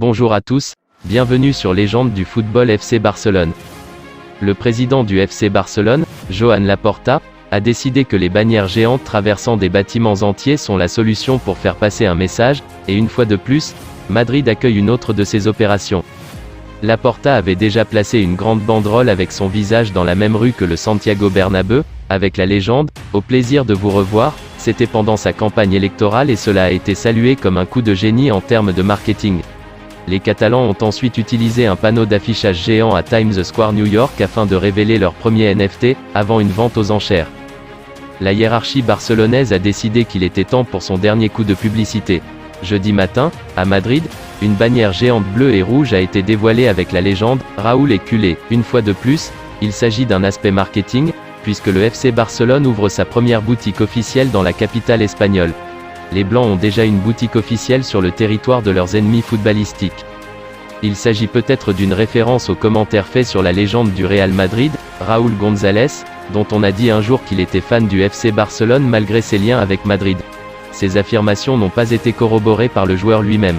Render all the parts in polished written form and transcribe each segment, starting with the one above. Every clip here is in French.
Bonjour à tous, bienvenue sur Légende du football FC Barcelone. Le président du FC Barcelone, Joan Laporta, a décidé que les bannières géantes traversant des bâtiments entiers sont la solution pour faire passer un message, et une fois de plus, Madrid accueille une autre de ces opérations. Laporta avait déjà placé une grande banderole avec son visage dans la même rue que le Santiago Bernabéu, avec la légende « Au plaisir de vous revoir », c'était pendant sa campagne électorale et cela a été salué comme un coup de génie en termes de marketing. Les Catalans ont ensuite utilisé un panneau d'affichage géant à Times Square New York afin de révéler leur premier NFT, avant une vente aux enchères. La hiérarchie barcelonaise a décidé qu'il était temps pour son dernier coup de publicité. Jeudi matin, à Madrid, une bannière géante bleue et rouge a été dévoilée avec la légende « Raúl est culé ». Une fois de plus, il s'agit d'un aspect marketing, puisque le FC Barcelone ouvre sa première boutique officielle dans la capitale espagnole. Les Blancs ont déjà une boutique officielle sur le territoire de leurs ennemis footballistiques. Il s'agit peut-être d'une référence aux commentaires faits sur la légende du Real Madrid, Raúl González, dont on a dit un jour qu'il était fan du FC Barcelone malgré ses liens avec Madrid. Ces affirmations n'ont pas été corroborées par le joueur lui-même.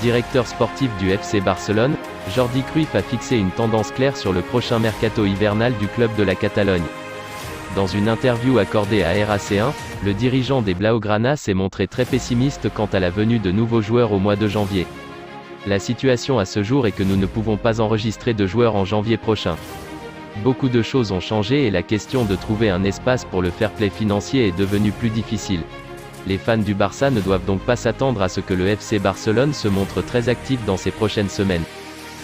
Directeur sportif du FC Barcelone, Jordi Cruyff a fixé une tendance claire sur le prochain mercato hivernal du club de la Catalogne. Dans une interview accordée à RAC1, le dirigeant des Blaugrana s'est montré très pessimiste quant à la venue de nouveaux joueurs au mois de janvier. La situation à ce jour est que nous ne pouvons pas enregistrer de joueurs en janvier prochain. Beaucoup de choses ont changé et la question de trouver un espace pour le fair play financier est devenue plus difficile. Les fans du Barça ne doivent donc pas s'attendre à ce que le FC Barcelone se montre très actif dans ces prochaines semaines.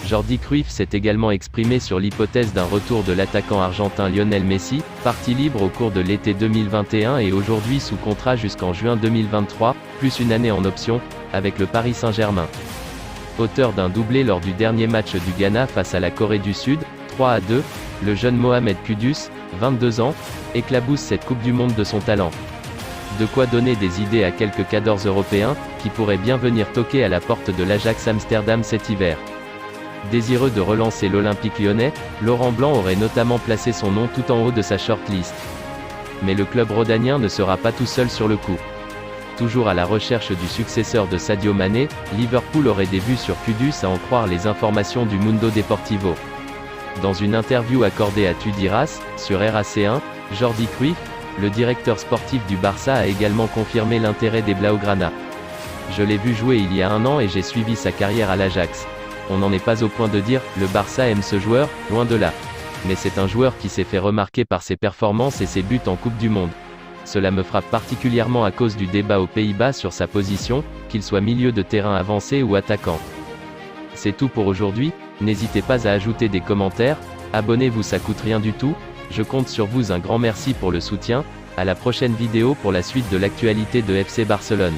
Jordi Cruyff s'est également exprimé sur l'hypothèse d'un retour de l'attaquant argentin Lionel Messi, parti libre au cours de l'été 2021 et aujourd'hui sous contrat jusqu'en juin 2023, plus une année en option, avec le Paris Saint-Germain. Auteur d'un doublé lors du dernier match du Ghana face à la Corée du Sud, 3-2, le jeune Mohamed Kudus, 22 ans, éclabousse cette Coupe du Monde de son talent. De quoi donner des idées à quelques cadors européens, qui pourraient bien venir toquer à la porte de l'Ajax Amsterdam cet hiver. Désireux de relancer l'Olympique lyonnais, Laurent Blanc aurait notamment placé son nom tout en haut de sa shortlist. Mais le club rhodanien ne sera pas tout seul sur le coup. Toujours à la recherche du successeur de Sadio Mané, Liverpool aurait des vues sur Kudus à en croire les informations du Mundo Deportivo. Dans une interview accordée à Tudiras, sur RAC1, Jordi Cruyff, le directeur sportif du Barça a également confirmé l'intérêt des Blaugrana. Je l'ai vu jouer il y a un an et j'ai suivi sa carrière à l'Ajax. On n'en est pas au point de dire « le Barça aime ce joueur », loin de là. Mais c'est un joueur qui s'est fait remarquer par ses performances et ses buts en Coupe du Monde. Cela me frappe particulièrement à cause du débat aux Pays-Bas sur sa position, qu'il soit milieu de terrain avancé ou attaquant. C'est tout pour aujourd'hui, n'hésitez pas à ajouter des commentaires, abonnez-vous, ça coûte rien du tout, je compte sur vous, un grand merci pour le soutien, à la prochaine vidéo pour la suite de l'actualité de FC Barcelone.